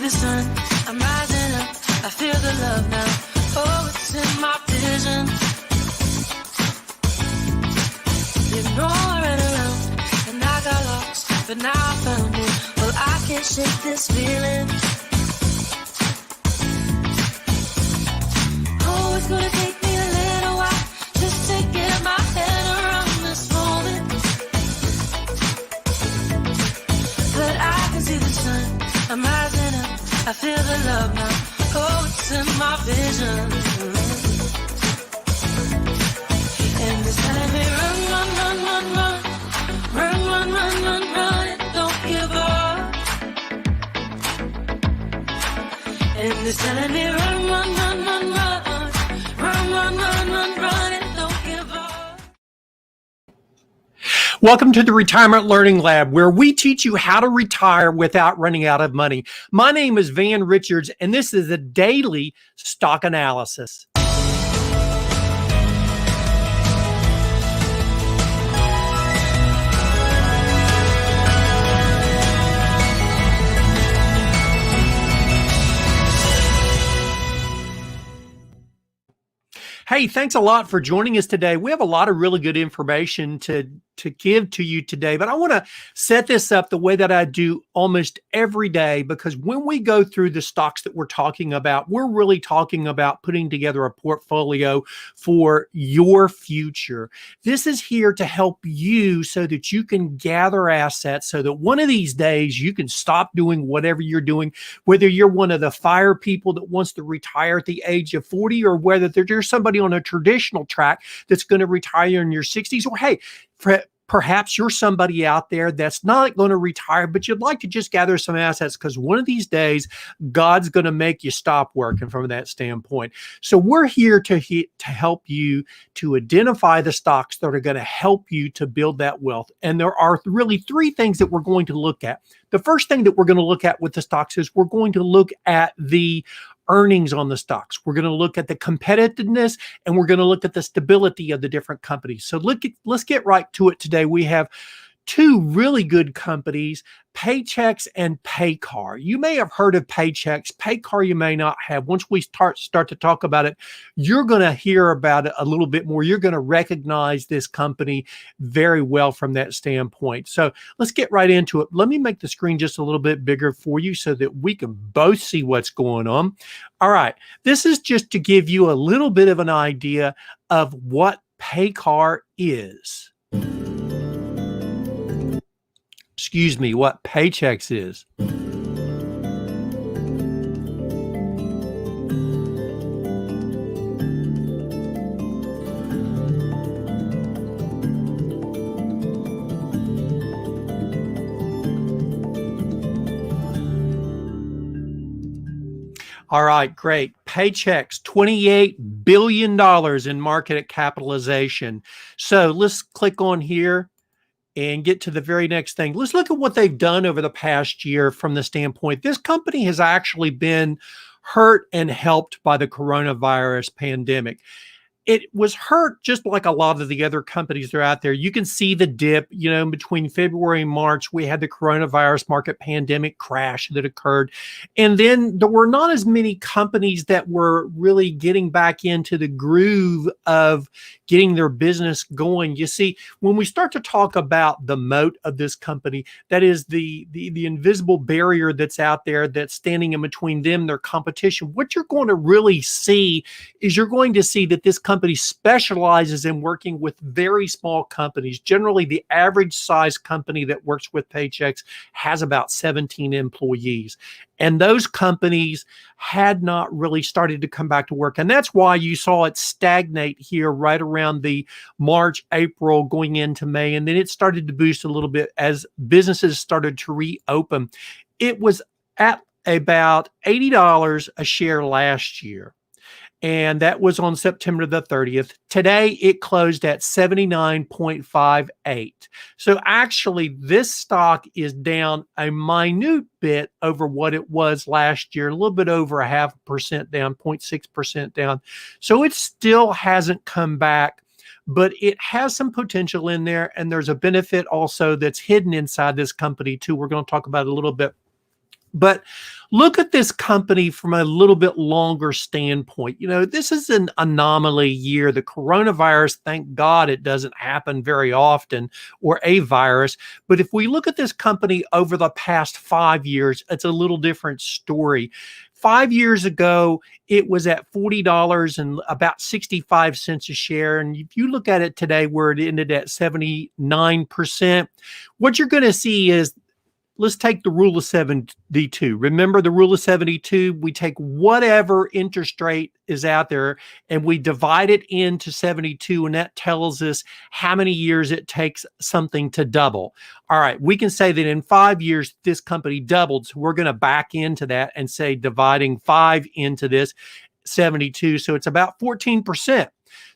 the sun, I'm rising up, I feel the love now. Oh, it's in my vision. You know I ran around and I got lost, but now I found it. Well, I can't shake this feeling. Oh, it's gonna take me a little while just to get my head around this moment. But I can see the sun, I'm rising up, I feel the love now. Oh, it's in my vision. And it's telling me run, run, run, run, run. Run, run, run, run, run, and don't give up. And it's telling me run, run, run, run, run. Run, run, run, run, run, and don't give up. Welcome to the Retirement Learning Lab, where we teach you how to retire without running out of money. My name is Van Richards, and this is a daily stock analysis. Hey, thanks a lot for joining us today. We have a lot of really good information to give to you today, but I want to set this up the way that I do almost every day, because when we go through the stocks that we're talking about, we're really talking about putting together a portfolio for your future. This is here to help you so that you can gather assets so that one of these days you can stop doing whatever you're doing, whether you're one of the fire people that wants to retire at the age of 40, or whether there's somebody on a traditional track that's going to retire in your 60s, or hey, perhaps you're somebody out there that's not going to retire, but you'd like to just gather some assets because one of these days, God's going to make you stop working from that standpoint. So we're here to help you to identify the stocks that are going to help you to build that wealth. And there are really three things that we're going to look at. The first thing that we're going to look at with the stocks is we're going to look at the earnings on the stocks. We're going to look at the competitiveness, and we're going to look at the stability of the different companies. So let's get right to it today. We have two really good companies, Paychex and PACCAR. You may have heard of Paychex. PACCAR you may not have. Once we start to talk about it, you're going to hear about it a little bit more. You're going to recognize this company very well from that standpoint. So let's get right into it. Let me make the screen just a little bit bigger for you so that we can both see what's going on. All right. This is just to give you a little bit of an idea of what PACCAR is. Excuse me, what Paychex is. All right, great. Paychex, $28 billion in market capitalization. So let's click on here and get to the very next thing. Let's look at what they've done over the past year from the standpoint. This company has actually been hurt and helped by the coronavirus pandemic. It was hurt just like a lot of the other companies that are out there. You can see the dip, between February and March, we had the coronavirus market pandemic crash that occurred. And then there were not as many companies that were really getting back into the groove of getting their business going. You see, when we start to talk about the moat of this company, that is the invisible barrier that's out there that's standing in between them, their competition, what you're going to really see is you're going to see that this company specializes in working with very small companies. Generally, the average size company that works with Paychex has about 17 employees. And those companies had not really started to come back to work. And that's why you saw it stagnate here right around the March, April, going into May. And then it started to boost a little bit as businesses started to reopen. It was at about $80 a share last year. And that was on September the 30th. Today, it closed at 79.58. So actually, this stock is down a minute bit over what it was last year, a little bit over 0.5% down, 0.6% down. So it still hasn't come back, but it has some potential in there. And there's a benefit also that's hidden inside this company too. We're going to talk about it a little bit But look at this company from a little bit longer standpoint. This is an anomaly year. The coronavirus, thank God it doesn't happen very often, or a virus. But if we look at this company over the past 5 years, it's a little different story. 5 years ago, it was at $40 and about 65 cents a share. And if you look at it today, where it ended at 79%, what you're going to see is, let's take the rule of 72. Remember the rule of 72? We take whatever interest rate is out there and we divide it into 72, and that tells us how many years it takes something to double. All right, we can say that in 5 years, this company doubled. So we're going to back into that and say dividing 5 into this 72. So it's about 14%.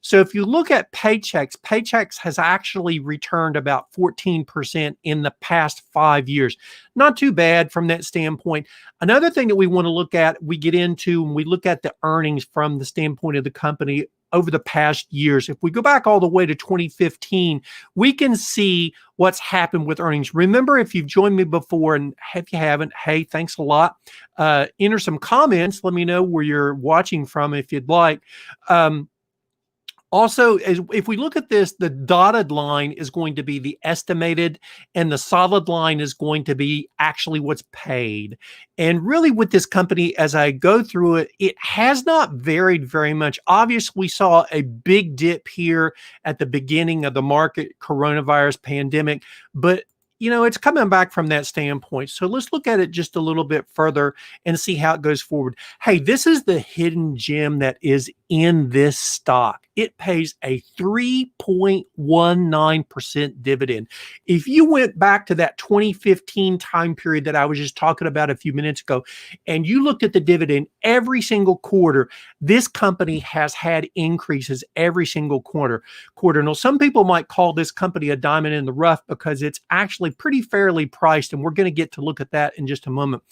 So if you look at Paychex has actually returned about 14% in the past 5 years. Not too bad from that standpoint. Another thing that we want to look at, we get into when we look at the earnings from the standpoint of the company over the past years. If we go back all the way to 2015, we can see what's happened with earnings. Remember, if you've joined me before, and if you haven't, hey, thanks a lot. Enter some comments. Let me know where you're watching from if you'd like. Also, if we look at this, the dotted line is going to be the estimated, and the solid line is going to be actually what's paid. And really with this company, as I go through it, it has not varied very much. Obviously, we saw a big dip here at the beginning of the market, coronavirus pandemic, but it's coming back from that standpoint. So let's look at it just a little bit further and see how it goes forward. Hey, this is the hidden gem that is in this stock. It pays a 3.19% dividend. If you went back to that 2015 time period that I was just talking about a few minutes ago, and you looked at the dividend every single quarter, this company has had increases every single quarter. Now, some people might call this company a diamond in the rough because it's actually pretty fairly priced, and we're going to get to look at that in just a moment.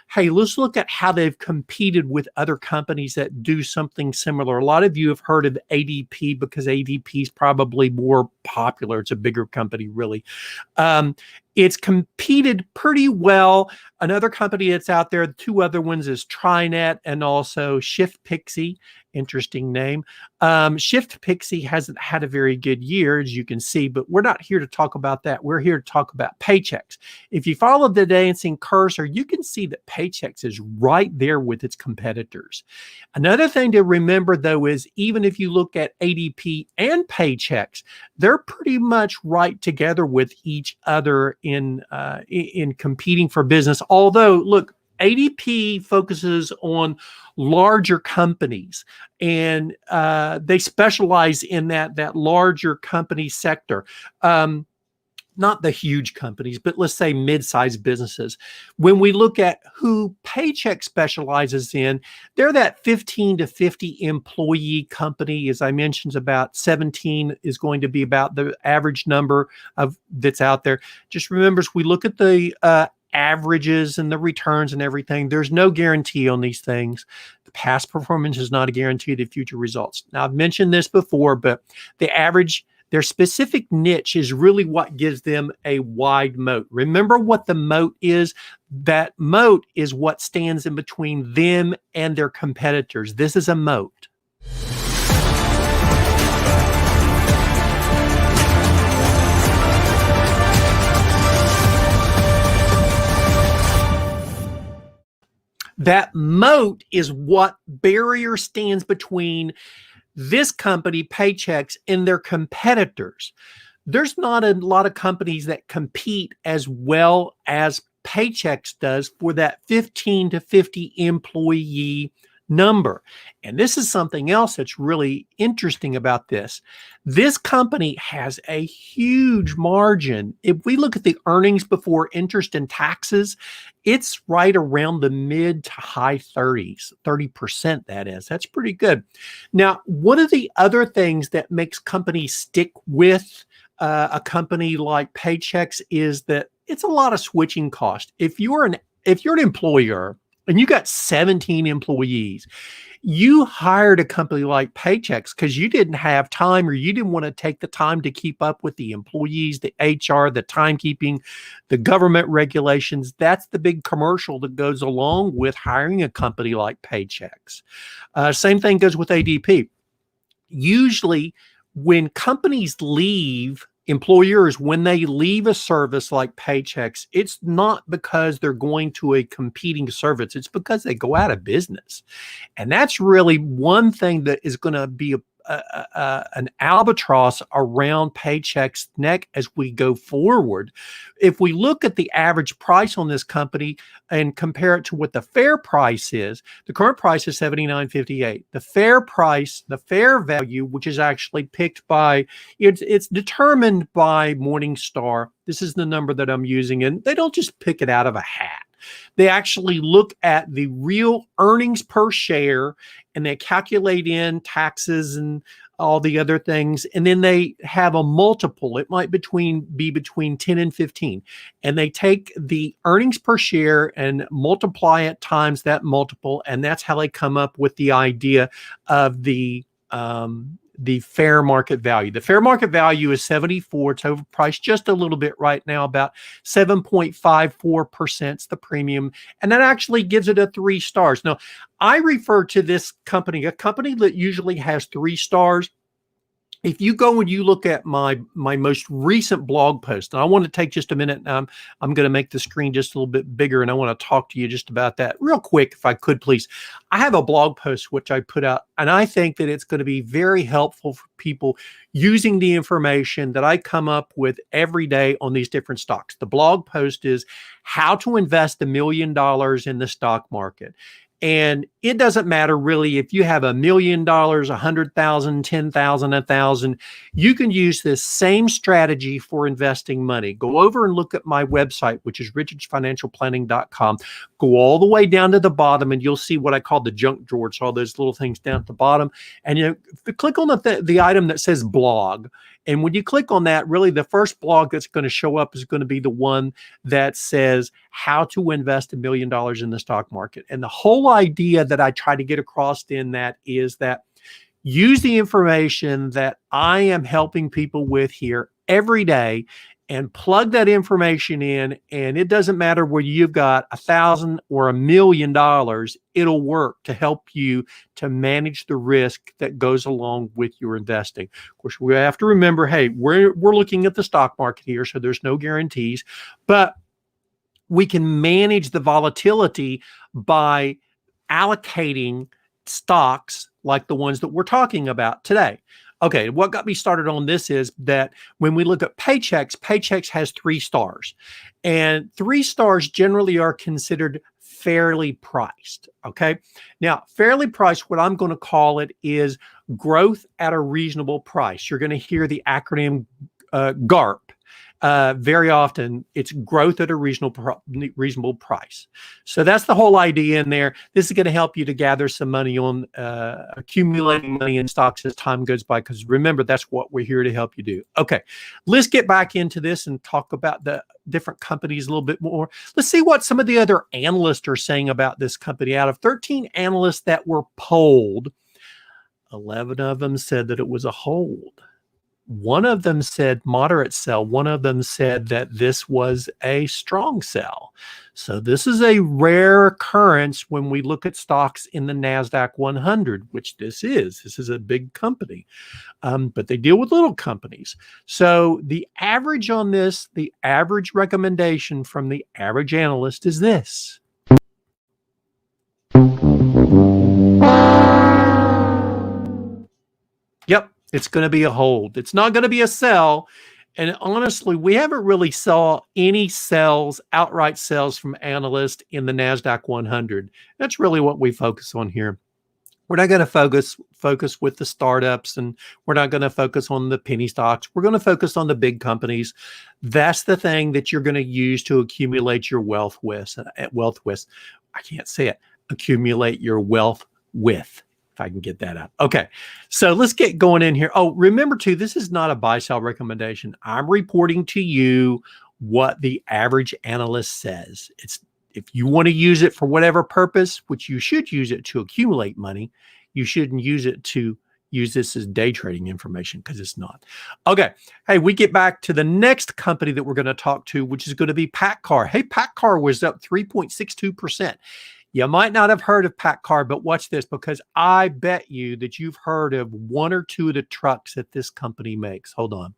Hey, let's look at how they've competed with other companies that do something similar. A lot of you have heard of ADP because ADP is probably more popular. It's a bigger company, really. It's competed pretty well. Another company that's out there, two other ones is TriNet and also Shift Pixie. Interesting name. Shift Pixie hasn't had a very good year, as you can see, but we're not here to talk about that. We're here to talk about Paychex. If you follow the dancing cursor, you can see that Paychex is right there with its competitors. Another thing to remember, though, is even if you look at ADP and Paychex, they're pretty much right together with each other in competing for business. Although, look, ADP focuses on larger companies, and they specialize in that larger company sector. Not the huge companies, but let's say mid-sized businesses. When we look at who Paychex specializes in, they're that 15 to 50 employee company. As I mentioned, about 17 is going to be about the average number of that's out there. Just remember, as we look at the averages and the returns and everything, there's no guarantee on these things. The past performance is not a guarantee of the future results. Now, I've mentioned this before, but the average, their specific niche is really what gives them a wide moat. Remember what the moat is? That moat is what stands in between them and their competitors. This is a moat. That moat is what barrier stands between this company, Paychex, and their competitors. There's not a lot of companies that compete as well as Paychex does for that 15 to 50 employee number. And this is something else that's really interesting about this. This company has a huge margin. If we look at the earnings before interest and taxes, it's right around the mid to high 30s, 30% that is. That's pretty good. Now, one of the other things that makes companies stick with a company like Paychex is that it's a lot of switching cost. If you're an employer and you got 17 employees, You hired a company like Paychex because you didn't have time, or you didn't want to take the time to keep up with the employees, the HR, the timekeeping, the government regulations. That's the big commercial that goes along with hiring a company like Paychex. Same thing goes with ADP. Usually, when companies leave, employers, when they leave a service like Paychex, it's not because they're going to a competing service, it's because they go out of business. And that's really one thing that is going to be an albatross around Paychex neck as we go forward. If we look at the average price on this company and compare it to what the fair price is, the current price is $79.58. The fair price, the fair value, which is actually picked by, it's determined by Morningstar. This is the number that I'm using, and they don't just pick it out of a hat. They actually look at the real earnings per share, and they calculate in taxes and all the other things. And then they have a multiple. It might be between 10 and 15. And they take the earnings per share and multiply it times that multiple. And that's how they come up with the idea of the fair market value. The fair market value is 74. It's overpriced just a little bit right now, about 7.54% is the premium. And that actually gives it a 3 stars. Now, I refer to this company, a company that usually has 3 stars. If you go and you look at my most recent blog post, and I want to take just a minute, I'm going to make the screen just a little bit bigger, and I want to talk to you just about that real quick, if I could, please. I have a blog post which I put out, and I think that it's going to be very helpful for people using the information that I come up with every day on these different stocks. The blog post is how to invest $1 million in the stock market. And it doesn't matter really if you have $1 million, 100,000, 10,000, 1,000. You can use this same strategy for investing money. Go over and look at my website, which is richardsfinancialplanning.com. Go all the way down to the bottom, and you'll see what I call the junk drawer. It's all those little things down at the bottom. And click on the item that says blog. And when you click on that, really the first blog that's going to show up is going to be the one that says how to invest $1 million in the stock market. And the whole idea that I try to get across in that is that use the information that I am helping people with here every day and plug that information in. And it doesn't matter whether you've got 1,000 or $1 million, it'll work to help you to manage the risk that goes along with your investing. Of course, we have to remember, hey, we're looking at the stock market here, so there's no guarantees, but we can manage the volatility by allocating stocks like the ones that we're talking about today. Okay, what got me started on this is that when we look at Paychex, Paychex has 3 stars. And 3 stars generally are considered fairly priced, okay? Now, fairly priced, what I'm going to call it is growth at a reasonable price. You're going to hear the acronym GARP. Very often it's growth at a reasonable price. So that's the whole idea in there. This is going to help you to gather some money on accumulating money in stocks as time goes by, because remember, that's what we're here to help you do. Okay, let's get back into this and talk about the different companies a little bit more. Let's see what some of the other analysts are saying about this company. Out of 13 analysts that were polled, 11 of them said that it was a hold. One of them said moderate sell. One of them said that this was a strong sell. So this is a rare occurrence when we look at stocks in the NASDAQ 100, which this is. This is a big company, but they deal with little companies. So the average on this, the average recommendation from the average analyst is this. Yep. It's going to be a hold. It's not going to be a sell. And honestly, we haven't really saw any sells, outright sells from analysts in the NASDAQ 100. That's really what we focus on here. We're not going to focus with the startups, and we're not going to focus on the penny stocks. We're going to focus on the big companies. That's the thing that you're going to use to accumulate your wealth with. I can't say it. Accumulate your wealth with. If I can get that up. Okay, so let's get going in here. Oh, remember too, this is not a buy sell recommendation. I'm reporting to you what the average analyst says. It's if you want to use it for whatever purpose, which you should use it to accumulate money, you shouldn't use it to use this as day trading information, because it's not. Okay. Hey, we get back to the next company that we're going to talk to, which is going to be PACCAR. Hey, PACCAR was up 3.62%. You might not have heard of PACCAR, but watch this, because I bet you that you've heard of one or two of the trucks that this company makes. Hold on.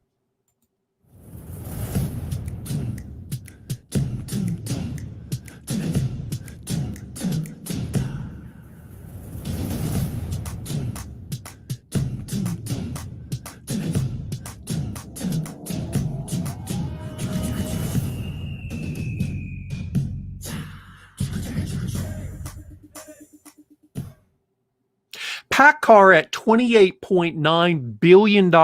PACCAR at $28.9 billion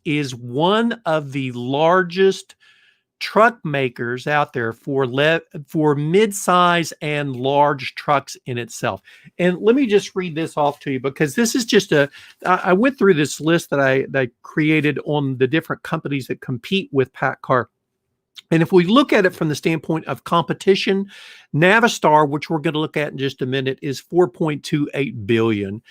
is one of the largest truck makers out there for mid-size and large trucks in itself. And let me just read this off to you, because this is just I went through this list that I created on the different companies that compete with PACCAR. And if we look at it from the standpoint of competition, Navistar, which we're going to look at in just a minute, is $4.28 billion.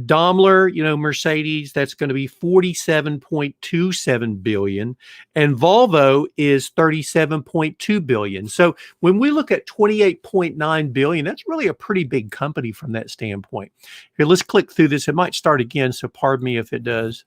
Daimler, Mercedes, that's going to be $47.27 billion. And Volvo is $37.2 billion. So when we look at $28.9 billion, that's really a pretty big company from that standpoint. Here, let's click through this. It might start again, so pardon me if it does.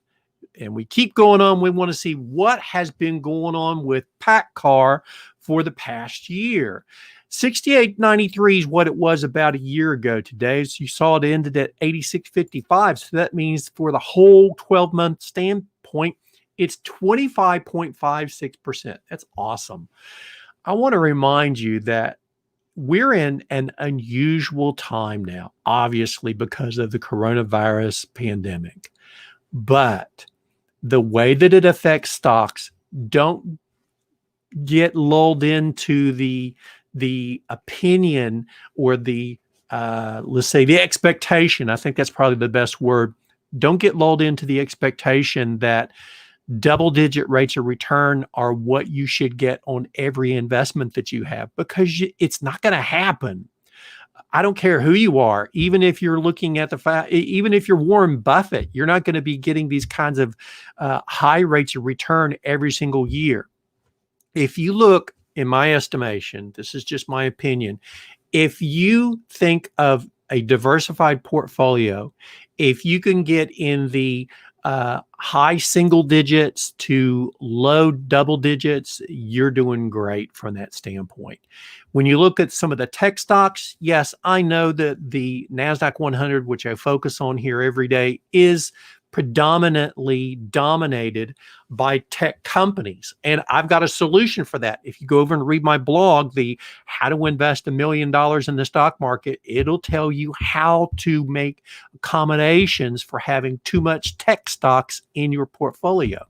And we keep going on. We want to see what has been going on with PACCAR for the past year. 68.93 is what it was about a year ago today. So you saw it ended at 86.55. So that means for the whole 12-month standpoint, it's 25.56%. That's awesome. I want to remind you that we're in an unusual time now, obviously because of the coronavirus pandemic. But the way that it affects stocks, don't get lulled into the opinion or the let's say the expectation. I think that's probably the best word. Don't get lulled into the expectation that double-digit rates of return are what you should get on every investment that you have, because it's not going to happen. I don't care who you are. Even if you're looking at even if you're Warren Buffett, you're not going to be getting these kinds of high rates of return every single year. If you look, in my estimation, this is just my opinion, if you think of a diversified portfolio, if you can get in the high single digits to low double digits, you're doing great from that standpoint. When you look at some of the tech stocks, yes, I know that the NASDAQ 100, which I focus on here every day, is predominantly dominated by tech companies. And I've got a solution for that. If you go over and read my blog, the How to Invest $1 Million in the Stock Market, it'll tell you how to make accommodations for having too much tech stocks in your portfolio.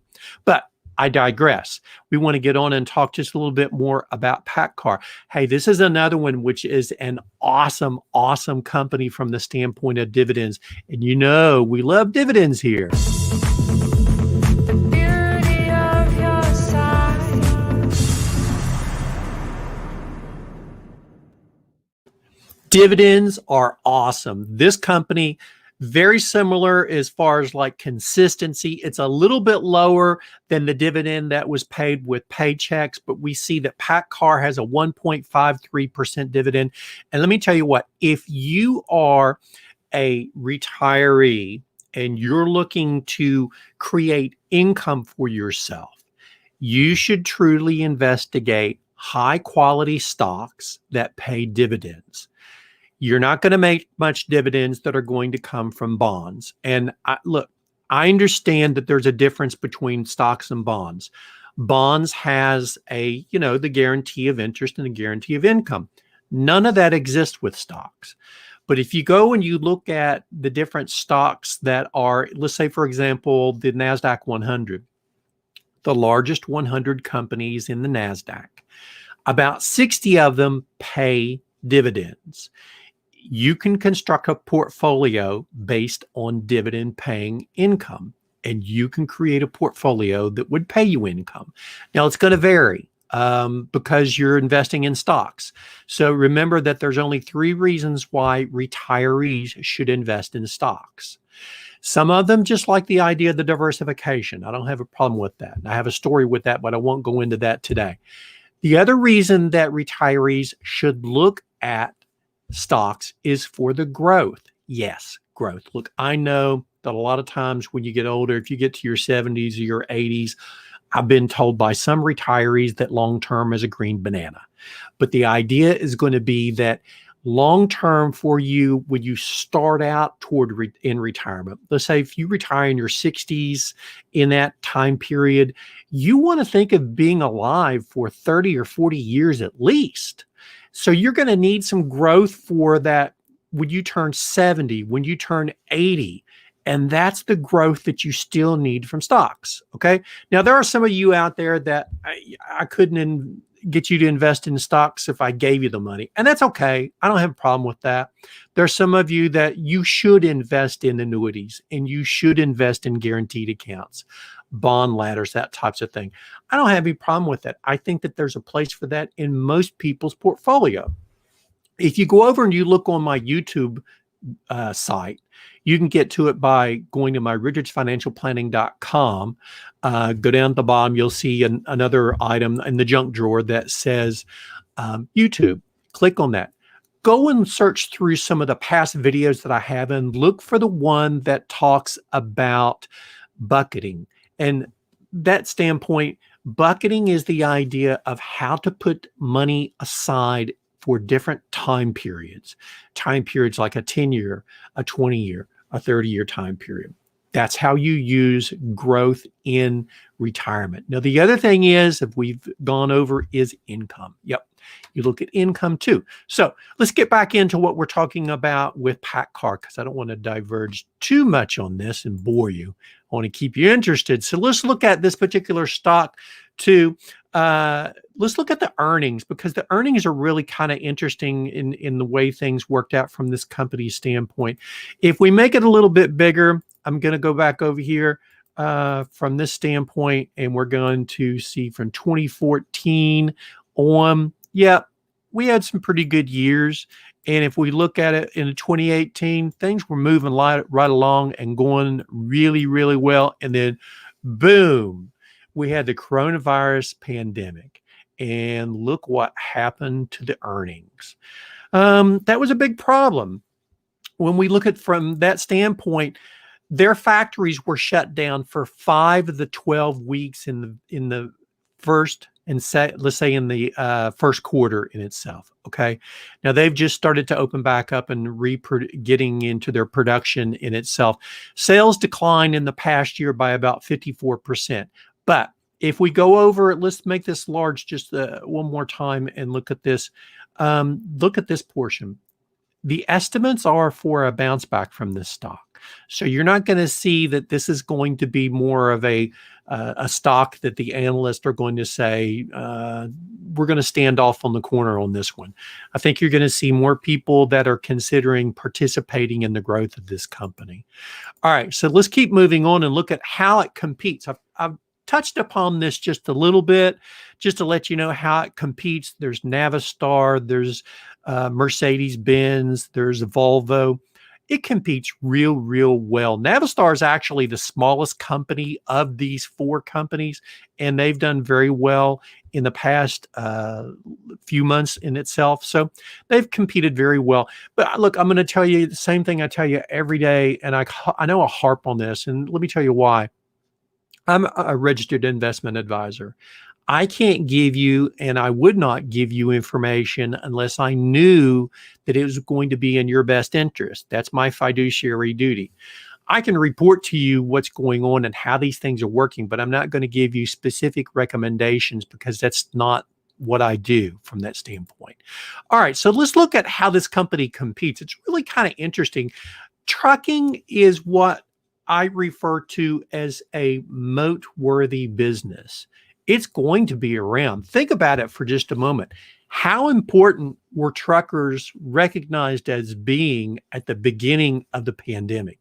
But I digress. We want to get on and talk just a little bit more about PACCAR. Hey, this is another one which is an awesome, awesome company from the standpoint of dividends. And we love dividends here. The beauty of your side. Dividends are awesome. This company, very similar as far as like consistency. It's a little bit lower than the dividend that was paid with Paychex, but we see that PACCAR has a 1.53% dividend. And let me tell you what, if you are a retiree and you're looking to create income for yourself, you should truly investigate high quality stocks that pay dividends. You're not going to make much dividends that are going to come from bonds. And I understand that there's a difference between stocks and bonds. Bonds has the guarantee of interest and the guarantee of income. None of that exists with stocks. But if you go and you look at the different stocks that are, let's say, for example, the NASDAQ 100, the largest 100 companies in the NASDAQ, about 60 of them pay dividends. You can construct a portfolio based on dividend paying income, and you can create a portfolio that would pay you income. Now, it's going to vary. because you're investing in stocks. So remember that there's only 3 reasons why retirees should invest in stocks. Some of them just like the idea of the diversification. I don't have a problem with that. I have a story with that, but I won't go into that today. The other reason that retirees should look at stocks is for the growth. Yes, growth. Look, I know that a lot of times when you get older, if you get to your 70s or your 80s, I've been told by some retirees that long-term is a green banana. But the idea is going to be that long-term for you, when you start out in retirement, let's say if you retire in your 60s, in that time period, you want to think of being alive for 30 or 40 years at least. So you're going to need some growth for that when you turn 70, when you turn 80. And that's the growth that you still need from stocks. Okay. Now, there are some of you out there that I couldn't get you to invest in stocks if I gave you the money. And that's okay. I don't have a problem with that. There's some of you that you should invest in annuities and you should invest in guaranteed accounts, bond ladders, that types of thing. I don't have any problem with that. I think that there's a place for that in most people's portfolio. If you go over and you look on my YouTube site, you can get to it by going to my richardsfinancialplanning.com. Go down at the bottom, you'll see another item in the junk drawer that says YouTube. Click on that. Go and search through some of the past videos that I have and look for the one that talks about bucketing. And that standpoint, bucketing is the idea of how to put money aside for different time periods like a 10-year, a 20-year, a 30-year time period. That's how you use growth in retirement. Now, the other thing is, if we've gone over, is income. Yep. You look at income too. So let's get back into what we're talking about with PACCAR, because I don't want to diverge too much on this and bore you. I want to keep you interested. So let's look at this particular stock too. Let's look at the earnings, because the earnings are really kind of interesting in the way things worked out from this company's standpoint. If we make it a little bit bigger, I'm going to go back over here from this standpoint, and we're going to see from 2014 on. Yeah, we had some pretty good years. And if we look at it in 2018, things were moving right along and going really, really well. And then boom, we had the coronavirus pandemic. And look what happened to the earnings. That was a big problem. When we look at from that standpoint, their factories were shut down for 5 of the 12 weeks in the first and let's say in the first quarter in itself. Okay. Now they've just started to open back up and getting into their production in itself. Sales declined in the past year by about 54%. But if we go over, let's make this large just one more time and look at this. Look at this portion. The estimates are for a bounce back from this stock. So you're not going to see that this is going to be more of a stock that the analysts are going to say, we're going to stand off on the corner on this one. I think you're going to see more people that are considering participating in the growth of this company. All right, so let's keep moving on and look at how it competes. I've touched upon this just a little bit, just to let you know how it competes. There's Navistar, there's Mercedes-Benz, there's Volvo. It competes real well. Navistar is actually the smallest company of these 4 companies, and they've done very well in the past few months in itself. So they've competed very well. But look, I'm going to tell you the same thing I tell you every day, and I know I harp on this, and let me tell you why. I'm a registered investment advisor. I can't give you, and I would not give you information unless I knew that it was going to be in your best interest. That's my fiduciary duty. I can report to you what's going on and how these things are working, but I'm not going to give you specific recommendations because that's not what I do from that standpoint. All right, so let's look at how this company competes. It's really kind of interesting. Trucking is what I refer to as a moat-worthy business. It's going to be around. Think about it for just a moment. How important were truckers recognized as being at the beginning of the pandemic?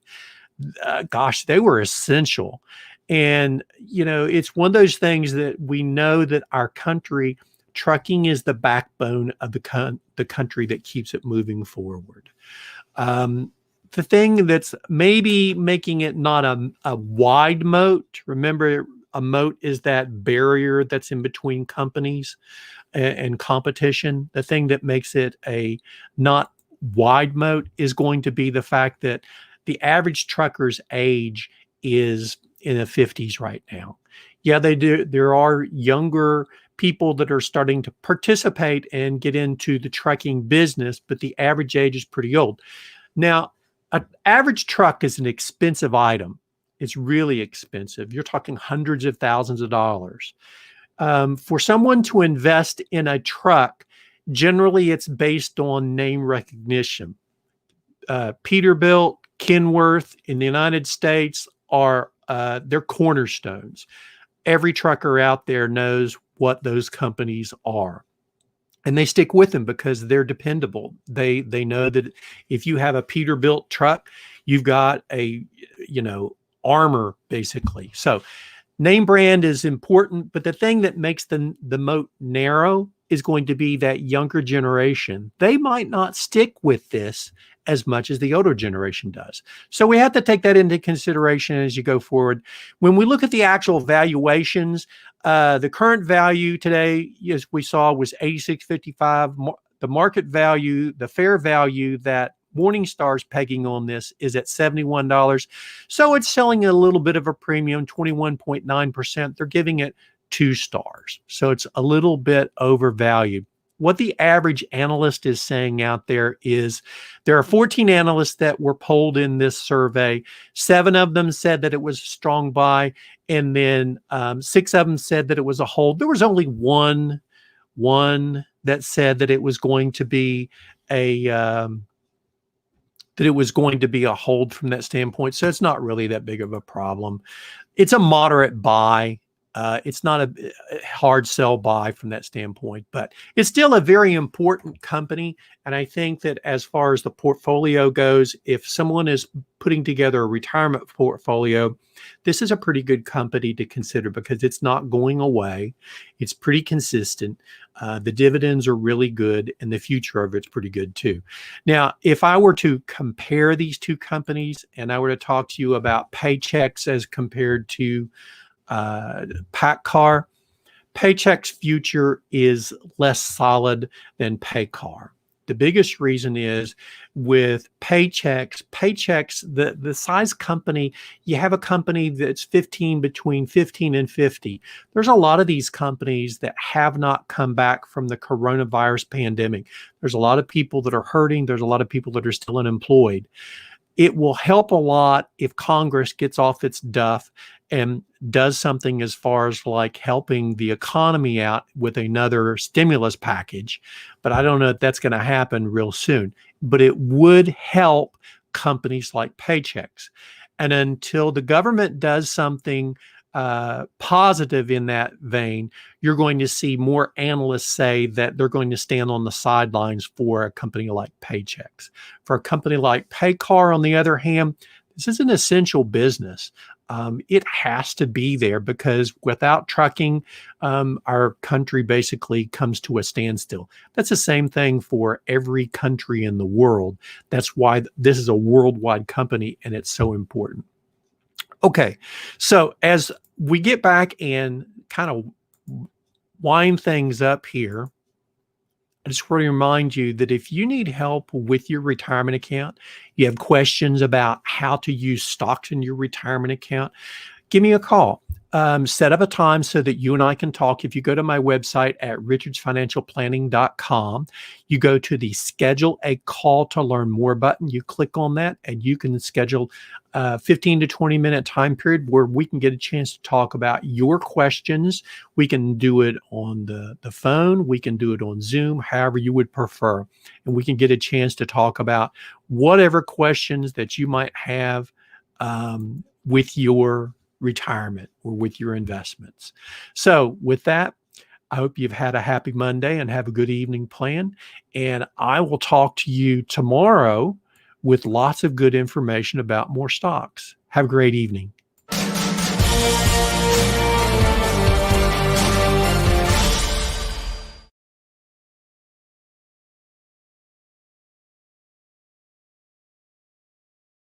Gosh, they were essential. And, it's one of those things that we know that our country, trucking is the backbone of the country that keeps it moving forward. The thing that's maybe making it not a wide moat, remember, a moat is that barrier that's in between companies and competition. The thing that makes it a not wide moat is going to be the fact that the average trucker's age is in the 50s right now. Yeah, they do. There are younger people that are starting to participate and get into the trucking business, but the average age is pretty old. Now, an average truck is an expensive item. It's really expensive. You're talking hundreds of thousands of dollars. For someone to invest in a truck, generally it's based on name recognition. Peterbilt, Kenworth in the United States are they're cornerstones. Every trucker out there knows what those companies are. And they stick with them because they're dependable. They know that if you have a Peterbilt truck, you've got a, armor basically. So name brand is important, but the thing that makes the moat narrow is going to be that younger generation. They might not stick with this as much as the older generation does. So we have to take that into consideration as you go forward. When we look at the actual valuations, the current value today, as we saw, was $86.55. The market value, the fair value that Morningstar's pegging on this is at $71. So it's selling a little bit of a premium, 21.9%. They're giving it 2 stars. So it's a little bit overvalued. What the average analyst is saying out there is there are 14 analysts that were polled in this survey. 7 of them said that it was a strong buy, and then 6 of them said that it was a hold. There was only one that said that it was going to be a hold from that standpoint. So it's not really that big of a problem. It's a moderate buy. It's not a hard sell buy from that standpoint, but it's still a very important company. And I think that as far as the portfolio goes, if someone is putting together a retirement portfolio, this is a pretty good company to consider because it's not going away. It's pretty consistent. The dividends are really good, and the future of it's pretty good too. Now, if I were to compare these two companies and I were to talk to you about Paychex as compared to PACCAR, Paychex future is less solid than PACCAR. The biggest reason is with Paychex, the size company, you have a company that's between 15 and 50. There's a lot of these companies that have not come back from the coronavirus pandemic. There's a lot of people that are hurting. There's a lot of people that are still unemployed. It will help a lot if Congress gets off its duff and does something as far as like helping the economy out with another stimulus package. But I don't know if that's going to happen real soon. But it would help companies like Paychex. And until the government does something positive in that vein, you're going to see more analysts say that they're going to stand on the sidelines for a company like Paychex. For a company like PACCAR, on the other hand, this is an essential business. It has to be there because without trucking, our country basically comes to a standstill. That's the same thing for every country in the world. That's why this is a worldwide company and it's so important. Okay, so as we get back and kind of wind things up here, I just want to remind you that if you need help with your retirement account, you have questions about how to use stocks in your retirement account, give me a call. Set up a time so that you and I can talk. If you go to my website at richardsfinancialplanning.com, you go to the schedule a call to learn more button. You click on that and you can schedule a 15 to 20 minute time period where we can get a chance to talk about your questions. We can do it on the phone. We can do it on Zoom, however you would prefer. And we can get a chance to talk about whatever questions that you might have with your retirement or with your investments. So with that, I hope you've had a happy Monday and have a good evening plan. And I will talk to you tomorrow with lots of good information about more stocks. Have a great evening. Bye.